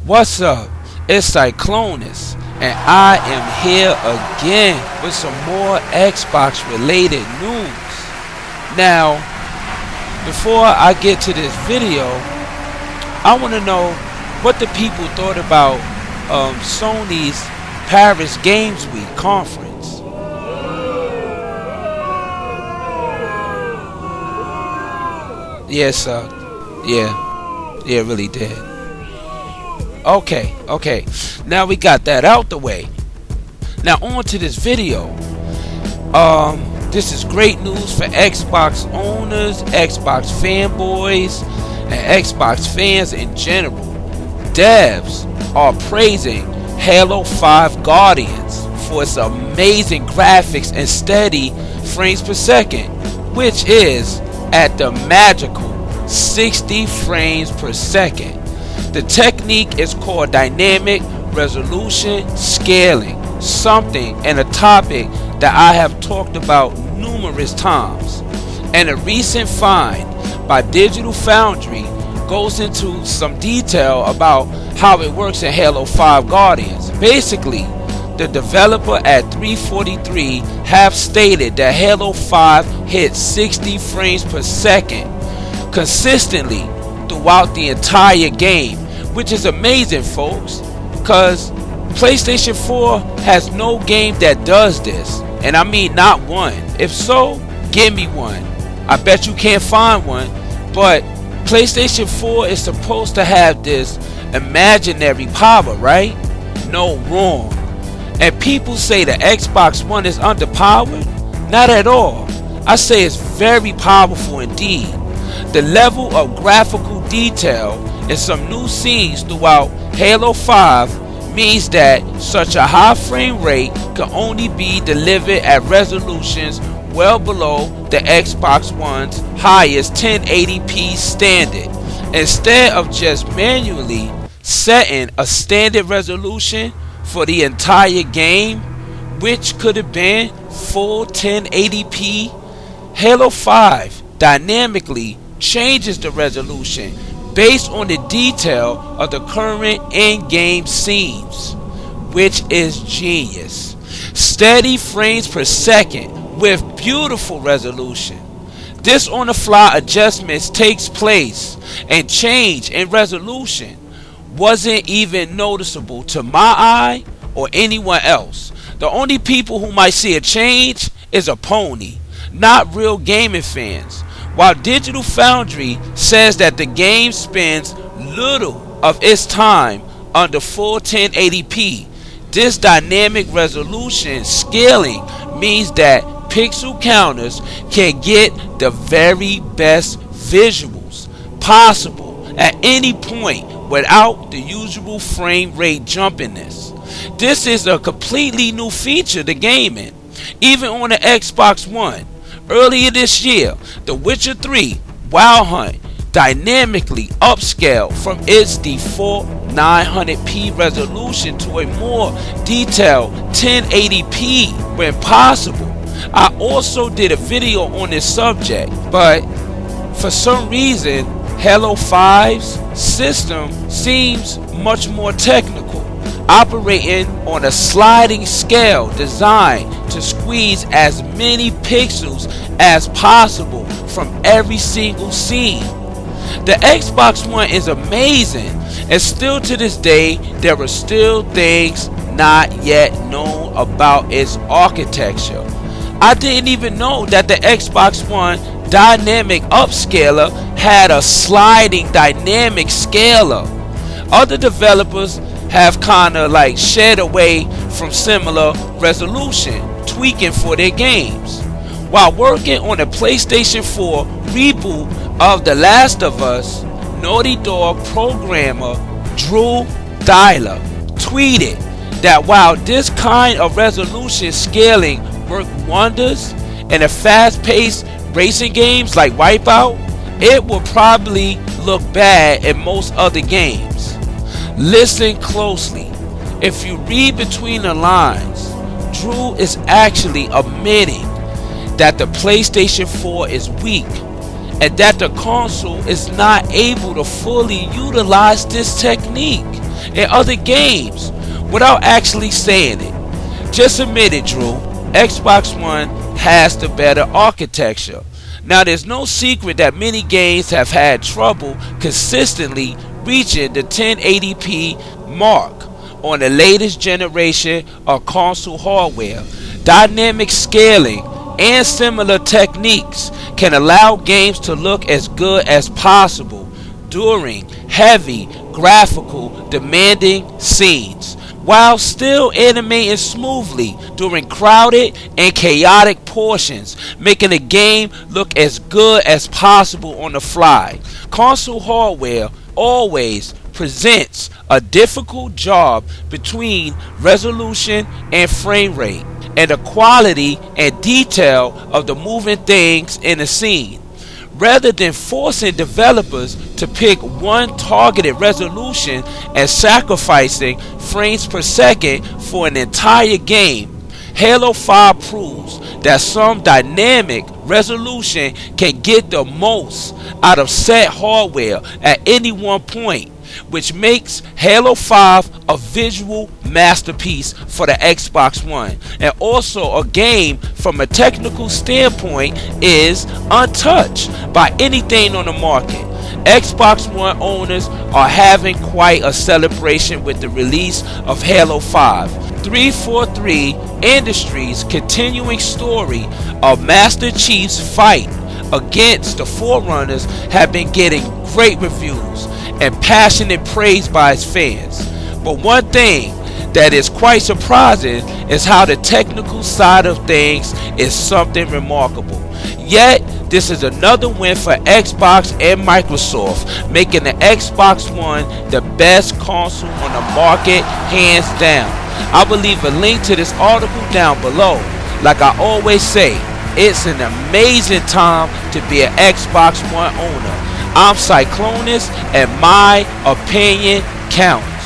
What's up? It's Cyclonus, and I am here again with some more Xbox related news. Now, before I get to this video, I want to know what the people thought about Sony's Paris Games Week conference. Yeah, it sucked. Yeah, it really did. Okay. Now we got that out the way. Now on to this video. This is great news for Xbox owners, Xbox fanboys, and Xbox fans in general. Devs are praising Halo 5 Guardians for its amazing graphics and steady frames per second, which is at the magical 60 frames per second. The technique is called dynamic resolution scaling, something and a topic that I have talked about numerous times. And a recent find by Digital Foundry goes into some detail about how it works in Halo 5 Guardians. Basically, the developer at 343 have stated that Halo 5 hits 60 frames per second consistently throughout the entire game, which is amazing, folks, because PlayStation 4 has no game that does this, and I mean not one. If so, give me one. I bet you can't find one, but PlayStation 4 is supposed to have this imaginary power, right? No, wrong. And people say the Xbox One is underpowered? Not at all. I say it's very powerful indeed. The level of graphical detail in some new scenes throughout Halo 5 means that such a high frame rate can only be delivered at resolutions well below the Xbox One's highest 1080p standard. Instead of just manually setting a standard resolution for the entire game, which could have been full 1080p, Halo 5 dynamically changes the resolution based on the detail of the current in-game scenes, which is genius. Steady frames per second with beautiful resolution. This on-the-fly adjustments takes place, and change in resolution wasn't even noticeable to my eye or anyone else. The only people who might see a change is a pony, not real gaming fans. While Digital Foundry says that the game spends little of its time under full 1080p, this dynamic resolution scaling means that pixel counters can get the very best visuals possible at any point without the usual frame rate jumpiness. This is a completely new feature to gaming, even on the Xbox One. Earlier this year, The Witcher 3 Wild Hunt dynamically upscaled from its default 900p resolution to a more detailed 1080p when possible. I also did a video on this subject, but for some reason Halo 5's system seems much more technical, operating on a sliding scale designed to squeeze as many pixels as possible from every single scene. The Xbox One is amazing, and still to this day there are still things not yet known about its architecture. I didn't even know that the Xbox One dynamic upscaler had a sliding dynamic scaler. Other developers have kinda like shed away from similar resolution tweaking for their games. While working on a PlayStation 4 reboot of The Last of Us, Naughty Dog programmer Drew Dyler tweeted that while this kind of resolution scaling worked wonders in a fast-paced racing games like Wipeout, it will probably look bad in most other games. Listen closely. If you read between the lines, Drew is actually admitting that the PlayStation 4 is weak and that the console is not able to fully utilize this technique. in other games without actually saying it. Just admit it, Drew. Xbox One has the better architecture. Now, there's no secret that many games have had trouble consistently reaching the 1080p mark on the latest generation of console hardware. Dynamic scaling and similar techniques can allow games to look as good as possible during heavy, graphical, demanding scenes, while still animating smoothly during crowded and chaotic portions, making the game look as good as possible on the fly. Console hardware always presents a difficult job between resolution and frame rate, and the quality and detail of the moving things in a scene. Rather than forcing developers to pick one targeted resolution and sacrificing frames per second for an entire game, Halo 5 proves that some dynamic resolution can get the most out of set hardware at any one point, which makes Halo 5 a visual masterpiece for the Xbox One, and also a game from a technical standpoint is untouched by anything on the market. Xbox One owners are having quite a celebration with the release of Halo 5. 343 Industries' continuing story of Master Chief's fight against the Forerunners have been getting great reviews and passionate praise by its fans. But one thing that is quite surprising is how the technical side of things is something remarkable. Yet, this is another win for Xbox and Microsoft, making the Xbox One the best console on the market, hands down. I will leave a link to this article down below. Like I always say, it's an amazing time to be an Xbox One owner. I'm Cyclonus, and my opinion counts.